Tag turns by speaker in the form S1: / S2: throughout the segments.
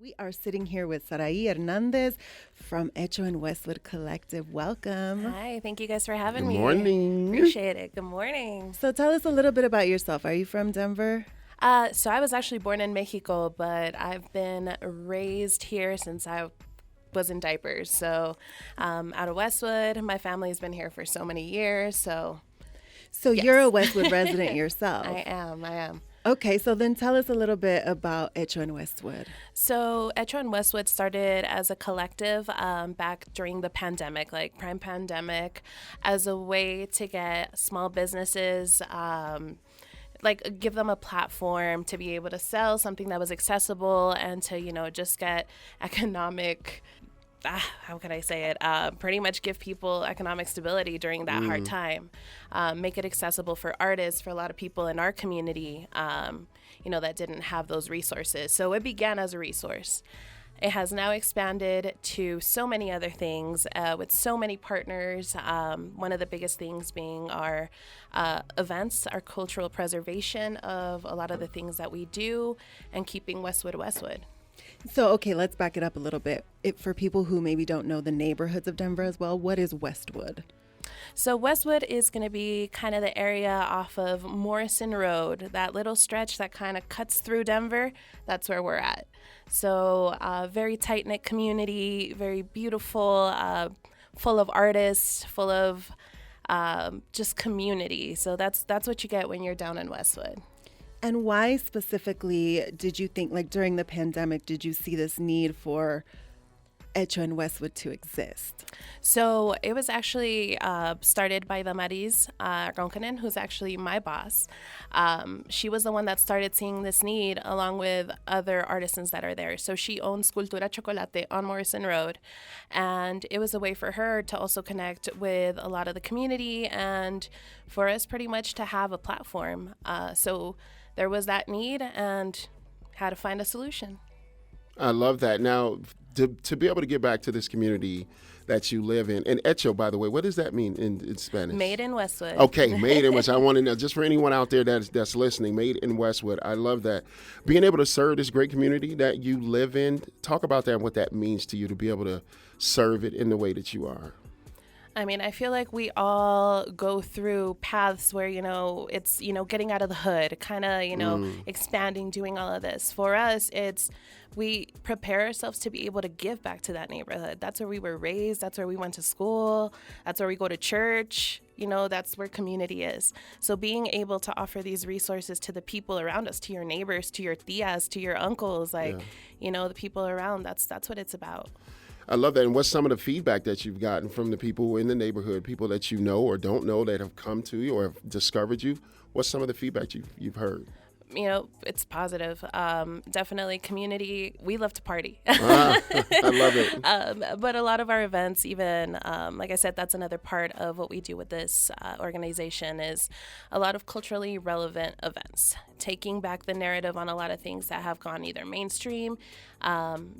S1: We are sitting here with Sarahí Hernandez from Hecho and Westwood Collective. Welcome.
S2: Hi, thank you guys for having
S3: Good
S2: me.
S3: morning.
S2: Appreciate it. Good morning.
S1: So tell us a little bit about yourself. Are you from Denver?
S2: So I was actually born in Mexico, but I've been raised here since I was in diapers. So out of Westwood, my family's been here for so many years. So yes.
S1: You're a Westwood resident yourself.
S2: I am.
S1: Okay, so then tell us a little bit about Hecho and Westwood.
S2: So Hecho and Westwood started as a collective back during the pandemic, like prime pandemic, as a way to get small businesses, give them a platform to be able to sell something that was accessible and to, just get economic, how can I say it? Pretty much give people economic stability during that hard time. Make it accessible for artists, for a lot of people in our community, that didn't have those resources. So it began as a resource. It has now expanded to so many other things with so many partners. One of the biggest things being our events, our cultural preservation of a lot of the things that we do, and keeping Westwood Westwood.
S1: So, okay, let's back it up a little bit. For people who maybe don't know the neighborhoods of Denver as well, what is Westwood?
S2: So Westwood is going to be kind of the area off of Morrison Road, that little stretch that kind of cuts through Denver. That's where we're at. So very tight-knit community, very beautiful, full of artists, full of just community. So that's what you get when you're down in Westwood.
S1: And why specifically did you think, like during the pandemic, did you see this need for Hecho and Westwood to exist?
S2: So it was actually started by the Maris Ronkanen, who's actually my boss. She was the one that started seeing this need along with other artisans that are there. So she owns Cultura Chocolate on Morrison Road. And it was a way for her to also connect with a lot of the community and for us pretty much to have a platform. So there was that need and had to find a solution.
S3: I love that. Now, to be able to get back to this community that you live in, and Hecho, by the way, what does that mean in Spanish?
S2: Made in Westwood.
S3: Okay, made in Westwood. I want to know, just for anyone out there that's listening, made in Westwood. I love that. Being able to serve this great community that you live in, talk about that and what that means to you to be able to serve it in the way that you are.
S2: I mean, I feel like we all go through paths where, it's, getting out of the hood, kind of, expanding, doing all of this. For us, it's we prepare ourselves to be able to give back to that neighborhood. That's where we were raised. That's where we went to school. That's where we go to church. That's where community is. So being able to offer these resources to the people around us, to your neighbors, to your tias, to your uncles, the people around, that's what it's about.
S3: I love that. And what's some of the feedback that you've gotten from the people in the neighborhood, people that you know or don't know that have come to you or have discovered you? What's some of the feedback you've heard?
S2: It's positive. Definitely community. We love to party.
S3: I love it.
S2: But a lot of our events, even, like I said, that's another part of what we do with this organization is a lot of culturally relevant events, taking back the narrative on a lot of things that have gone either mainstream,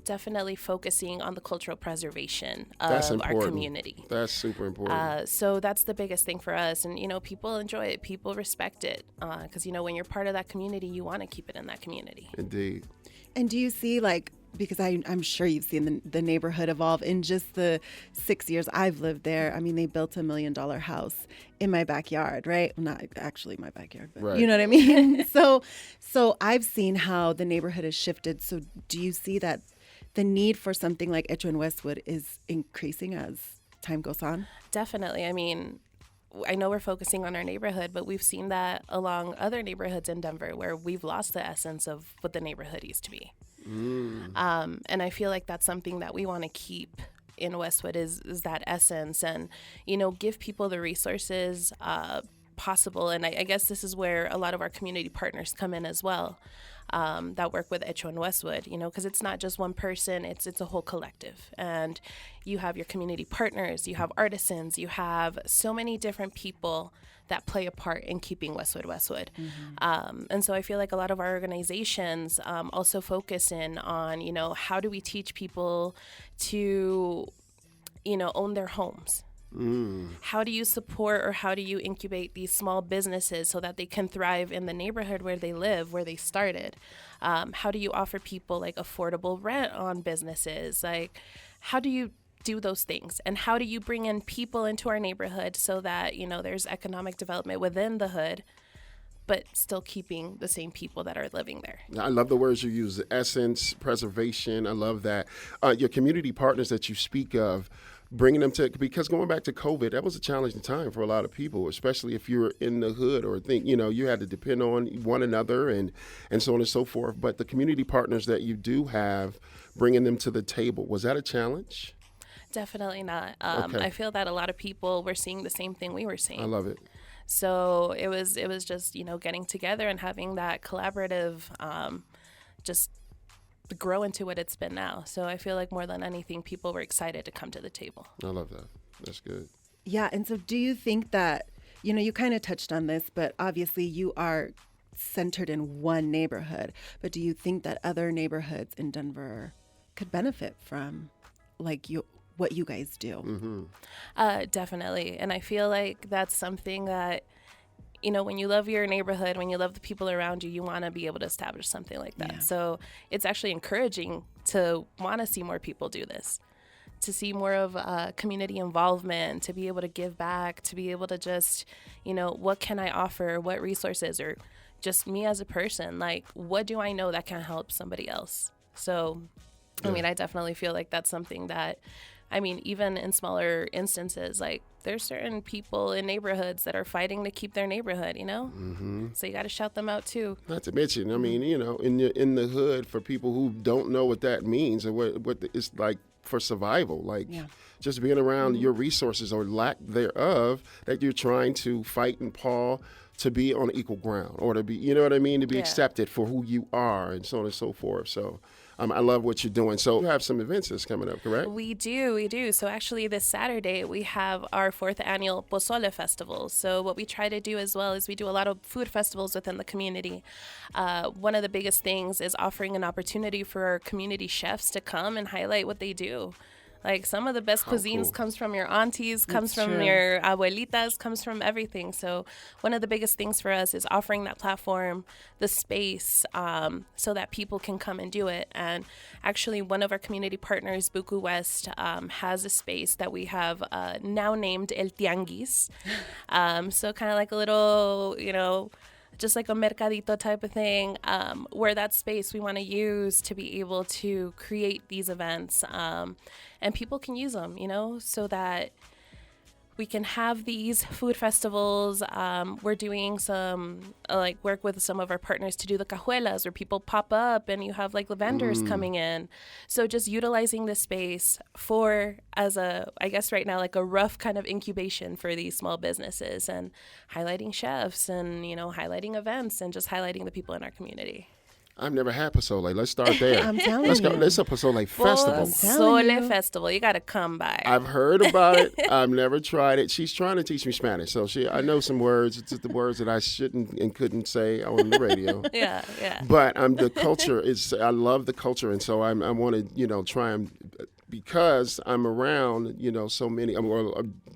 S2: definitely focusing on the cultural preservation of our community.
S3: That's super important.
S2: So that's the biggest thing for us. And, people enjoy it. People respect it. Because, when you're part of that community, you want to keep it in that community.
S3: Indeed.
S1: And do you see, because I'm sure you've seen the neighborhood evolve in just the 6 years I've lived there. I mean, they built $1 million house in my backyard, right? Well, not actually my backyard, but
S3: right.
S1: You know what I mean? So I've seen how the neighborhood has shifted. So do you see that the need for something like Hecho and Westwood is increasing as time goes on?
S2: Definitely. I mean, I know we're focusing on our neighborhood, but we've seen that along other neighborhoods in Denver where we've lost the essence of what the neighborhood used to be. And I feel like that's something that we want to keep in Westwood is that essence and, give people the resources possible. And I guess this is where a lot of our community partners come in as well. That work with Hecho and Westwood, because it's not just one person, it's a whole collective. And you have your community partners, you have artisans, you have so many different people that play a part in keeping Westwood Westwood. And so I feel like a lot of our organizations also focus in on, how do we teach people to, own their homes? How do you support or how do you incubate these small businesses so that they can thrive in the neighborhood where they live, where they started? How do you offer people like affordable rent on businesses? Like, how do you do those things? And how do you bring in people into our neighborhood so that, there's economic development within the hood, but still keeping the same people that are living there?
S3: I love the words you use, the essence, preservation. I love that. Your community partners that you speak of, bringing them to, because going back to COVID, that was a challenging time for a lot of people, especially if you're in the hood or think, you had to depend on one another and so on and so forth. But the community partners that you do have, bringing them to the table, was that a challenge?
S2: Definitely not.
S3: Okay.
S2: I feel that a lot of people were seeing the same thing we were seeing.
S3: I love it.
S2: So it was just, getting together and having that collaborative, just grow into what it's been now. So I feel like more than anything, people were excited to come to the table.
S3: I love that. That's good.
S1: Yeah. And so do you think that, you kind of touched on this, but obviously you are centered in one neighborhood, but do you think that other neighborhoods in Denver could benefit from what you guys do?
S2: Definitely. And I feel like that's something that, when you love your neighborhood, when you love the people around you, you want to be able to establish something like that.
S1: Yeah.
S2: So it's actually encouraging to want to see more people do this, to see more of community involvement, to be able to give back, to be able to just, what can I offer, what resources, or just me as a person, like, what do I know that can help somebody else? So, I definitely feel like that's something that, even in smaller instances, like there's certain people in neighborhoods that are fighting to keep their neighborhood, So you got to shout them out too.
S3: Not to mention, in the hood, for people who don't know what that means or what it's like for survival, just being around your resources or lack thereof, that you're trying to fight and paw to be on equal ground or to be, to be accepted for who you are and so on and so forth. So I love what you're doing. So you have some events that's coming up, correct?
S2: We do. So actually this Saturday, we have our 4th annual Pozole Festival. So what we try to do as well is we do a lot of food festivals within the community. One of the biggest things is offering an opportunity for our community chefs to come and highlight what they do. Like some of the best cuisines comes from your aunties, comes from your abuelitas, comes from everything. So one of the biggest things for us is offering that platform, the space, so that people can come and do it. And actually one of our community partners, Buku West, has a space that we have now named El Tianguis. So kind of like a little, just like a mercadito type of thing, where that space we want to use to be able to create these events, and people can use them, so that we can have these food festivals. We're doing some work with some of our partners to do the cajuelas where people pop up and you have the vendors coming in. So just utilizing the space I guess right now, a rough kind of incubation for these small businesses and highlighting chefs and, highlighting events and just highlighting the people in our community.
S3: I've never had pozole. Let's start there.
S1: I'm telling
S3: Let's
S1: you.
S3: go. It's a pozole festival.
S2: Pozole Festival. You got to come by.
S3: I've heard about it. I've never tried it. She's trying to teach me Spanish, so I know some words. It's just the words that I shouldn't and couldn't say on the radio.
S2: Yeah.
S3: But the culture is. I love the culture, and so I want to try and, because I'm around so many.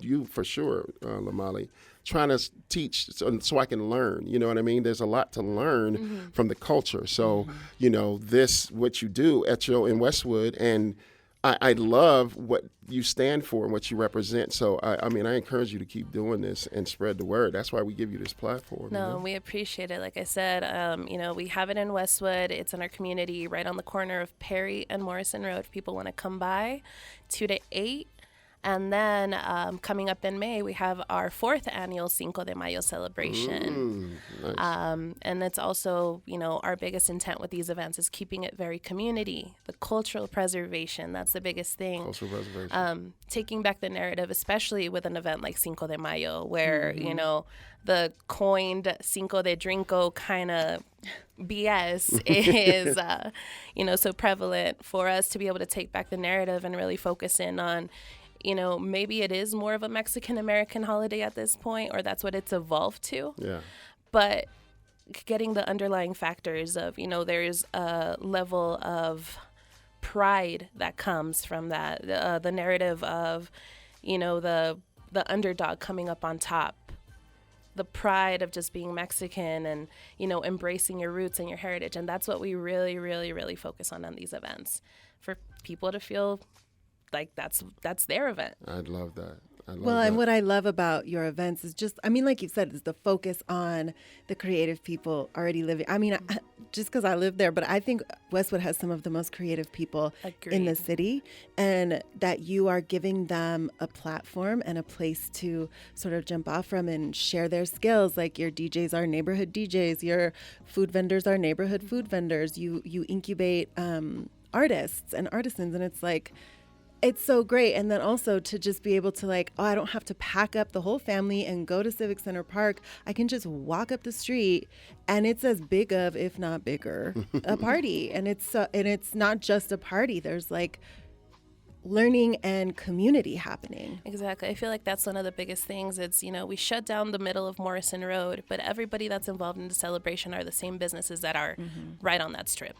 S3: You for sure, Lamali. Trying to teach so I can learn, you know what I mean? There's a lot to learn from the culture. So, what you do, Hecho in Westwood, and I love what you stand for and what you represent. So, I encourage you to keep doing this and spread the word. That's why we give you this platform.
S2: No, we appreciate it. Like I said, we have it in Westwood. It's in our community right on the corner of Perry and Morrison Road. If people want to come by, 2 to 8. And then coming up in May, we have our 4th annual Cinco de Mayo celebration.
S3: Nice.
S2: And it's also, our biggest intent with these events is keeping it very community, the cultural preservation. That's the biggest thing.
S3: Cultural preservation.
S2: Taking back the narrative, especially with an event like Cinco de Mayo, where, the coined Cinco de Drinko kind of BS is, so prevalent for us to be able to take back the narrative and really focus in on, maybe it is more of a Mexican-American holiday at this point, or that's what it's evolved to.
S3: Yeah.
S2: But getting the underlying factors of, there's a level of pride that comes from that, the narrative of, the the underdog coming up on top, the pride of just being Mexican and, you know, embracing your roots and your heritage. And that's what we really, really, really focus on these events, for people to feel like that's their event.
S3: I'd love that.
S1: And what I love about your events is just, I mean, like you said, is the focus on the creative people already living. I mean, just because I live there, but I think Westwood has some of the most creative people in the city, and that you are giving them a platform and a place to sort of jump off from and share their skills. Like your DJs are neighborhood DJs, your food vendors are neighborhood food vendors. You incubate artists and artisans, and it's like, it's so great. And then also to just be able to like, oh, I don't have to pack up the whole family and go to Civic Center Park. I can just walk up the street and it's as big of, if not bigger, a party. And it's not just a party. There's like learning and community happening.
S2: Exactly. I feel like that's one of the biggest things. It's, you know, we shut down the middle of Morrison Road, but everybody that's involved in the celebration are the same businesses that are right on that strip,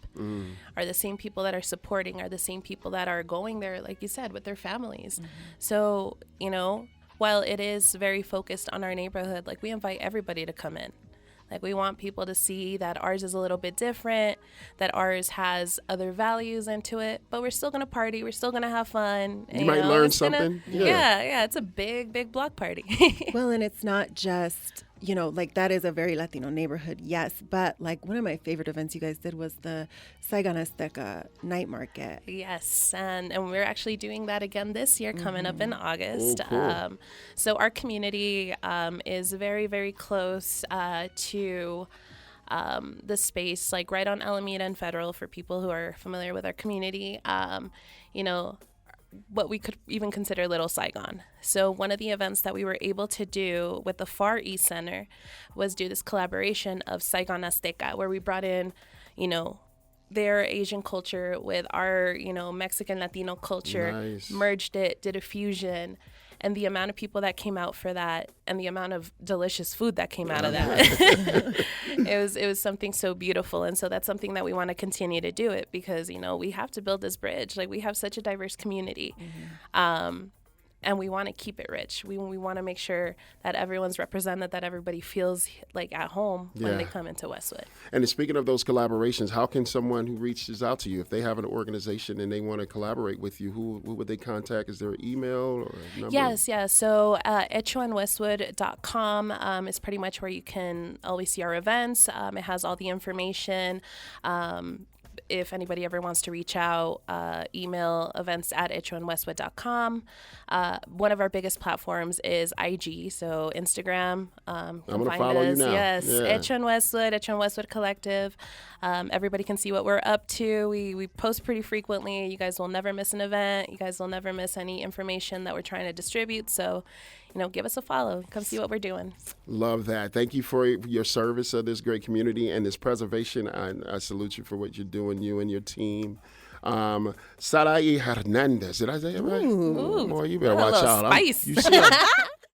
S2: are the same people that are supporting, are the same people that are going there, like you said, with their families. So, you know, while it is very focused on our neighborhood, like we invite everybody to come in. Like we want people to see that ours is a little bit different, that ours has other values into it, but we're still going to party. We're still going to have fun.
S3: You might learn something.
S2: Yeah. It's a big block party.
S1: Well, and it's not just, you know, like that is a very Latino neighborhood, yes. But like one of my favorite events you guys did was the Saigon Azteca night market.
S2: Yes, and we're actually doing that again this year, coming up in August.
S3: Oh, cool.
S2: So our community is very, very close to the space, like right on Alameda and Federal, for people who are familiar with our community. You know, what we could even consider Little Saigon. So one of the events that we were able to do with the Far East Center was do this collaboration of Saigon Azteca, where we brought in, you know, their Asian culture with our, you know, Mexican Latino culture, merged it, did a fusion. And the amount of people that came out for that, and the amount of delicious food that came out of that, it was something so beautiful. And so that's something that we want to continue to do it, because, you know, we have to build this bridge. Like, we have such a diverse community. And we want to keep it rich. We want to make sure that everyone's represented, that everybody feels like at home when they come into Westwood. And
S3: speaking of those collaborations, how can someone who reaches out to you, if they have an organization and they want to collaborate with you, who would they contact? Is there an email or a number?
S2: Yes. So hechoonwestwood.com is pretty much where you can always see our events. It has all the information. If anybody ever wants to reach out, email events@hechoonwestwood.com. One of our biggest platforms is IG, so Instagram.
S3: I'm going to follow you now.
S2: Yes, Hecho in Westwood, Hecho in Westwood Collective. Everybody can see what we're up to. We post pretty frequently. You guys will never miss an event. You guys will never miss any information that we're trying to distribute. So, you know, give us a follow. Come see what we're doing.
S3: Love that. Thank you for your service of this great community and this preservation. I salute you for what you're doing, you and your team. Sarahí Hernandez. Did I say it right?
S2: Ooh.
S3: Boy, you better watch out.
S2: Spice.
S3: You see,